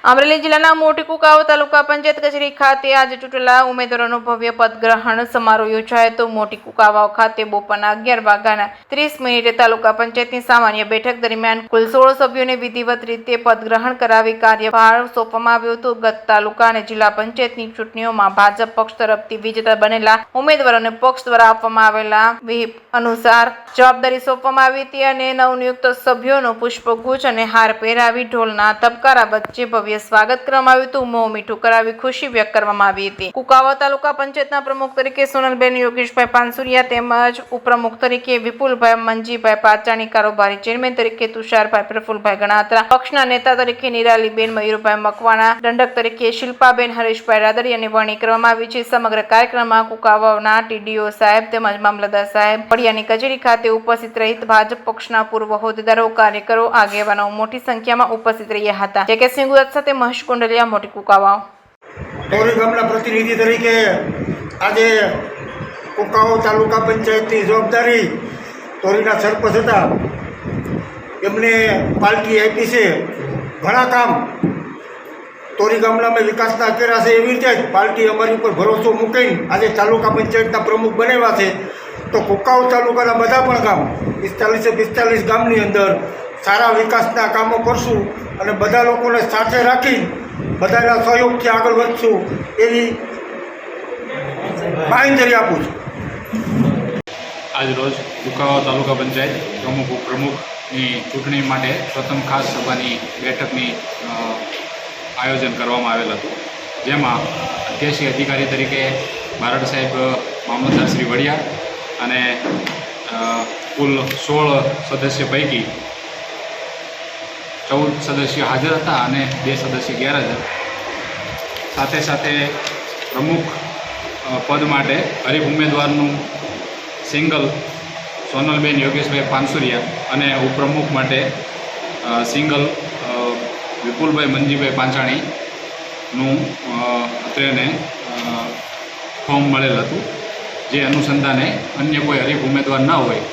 અમરેલી જિલ્લાના મોટી કુકાવા તાલુકા પંચાયત કચેરી ખાતે આજે ચૂંટેલા ઉમેદવારોનો ભવ્ય પદગ્રહણ સમારોહ યોજાયો હતો। મોટી કુકાવા ખાતે બપોરના 11:30 તાલુકા પંચાયતની સામાન્ય બેઠક દરમિયાન કુલ 16 સભ્યોને વિધિવત રીતે પદગ્રહણ કરાવી કાર્યભાર સોંપવામાં આવ્યો હતો। ગત તાલુકા અને જિલ્લા પંચાયતની ચૂંટણીઓમાં ભાજપ પક્ષ તરફથી વિજેતા બનેલા ઉમેદવારોને પક્ષ દ્વારા આપવામાં આવેલા વ્હીપ અનુસાર જવાબદારી સોંપવામાં આવી હતી અને નવનિયુક્ત સભ્યોનો પુષ્પગુચ્છ અને હાર પહેરાવી ઢોલના ધબકારા વચ્ચે ભવ્ય સ્વાગત કરવામાં આવ્યું હતું। મોં મીઠું કરાવી ખુશી વ્યક્ત કરવામાં આવી હતી। કુકાવા તાલુકા પંચાયતના પ્રમુખ તરીકે સોનલબેન યોગેશભાઈ પાનસુરિયા તેમજ ઉપપ્રમુખ તરીકે વિપુલભાઈ મંજીભાઈ પાચાણી, કારોબારી ચેરમેન તરીકે તુષારભાઈ પ્રફુલભાઈ ગણાત્રા, પક્ષના નેતા તરીકે નિરાલીબેન મયુરભાઈ મકવાણા, દંડક તરીકે શિલ્પાબેન હરેશભાઈ રાદડિયાની વરણી કરવામાં આવી છે। સમગ્ર કાર્યક્રમમાં કુકાવાના ટીડીઓ સાહેબ તેમજ મામલતદાર સાહેબ વડિયાની કચેરી ખાતે ઉપસ્થિત રહિત ભાજપ પક્ષના પૂર્વ હોદ્દેદારો, કાર્યકરો, આગેવાનો મોટી સંખ્યામાં ઉપસ્થિત રહ્યા હતા। જે સિંગુરત સાથે મહેશ કુંડલિયા, મોટી કુકાવા। ટોરી ગામના પ્રતિનિધિ તરીકે આજે કુકાવા તાલુકા પંચાયતની જવાબદારી ટોરીના સરપંચ હતા, એમને પાર્ટી આપી છે। ઘણા કામ ટોરી ગામના મેં વિકાસના કર્યા છે, એવી રીતે જ પાર્ટી અમારી ઉપર ભરોસો મૂકીને આજે તાલુકા પંચાયતના પ્રમુખ બનાવ્યા છે। તો કુકાવા તાલુકાના બધા પણ ગામ 45 ગામની અંદર સારા વિકાસના કામો કરશું અને બધા લોકોને સાથે રાખી બધાના સહયોગથી આગળ વધશું એવી બાંહેધરી આપું છું। આજ રોજ કુકાવા તાલુકા પંચાયત પ્રમુખ ઉપપ્રમુખની ચૂંટણી માટે પ્રથમ ખાસ સભાની બેઠકની આયોજન કરવામાં આવેલ હતું, જેમાં અધ્યક્ષીય અધિકારી તરીકે બારડ સાહેબ મામલતદાર શ્રી વડિયા અને કુલ 16 સદસ્ય પૈકી 14 સદસ્યો હાજર હતા અને 2 સદસ્ય ગેરહાજર। સાથે સાથે પ્રમુખ પદ માટે હરીફ ઉમેદવારનું સિંગલ સોનલબેન યોગેશભાઈ પાનસુરિયા અને ઉપપ્રમુખ માટે સિંગલ વિપુલભાઈ મંજીભાઈ પાંચાણીનું અત્રેને ફોર્મ મળેલ હતું। જે અનુસંધાને અન્ય કોઈ હરીફ ઉમેદવાર ન હોય,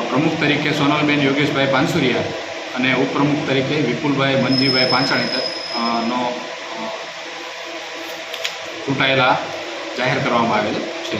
પ્રમુખ તરીકે સોનલબેન યોગેશભાઈ પાનસુરિયા અને ઉપપ્રમુખ તરીકે વિપુલભાઈ મંજીભાઈ પાંચાણી નો ચૂંટાયેલા જાહેર કરવામાં આવેલ છે।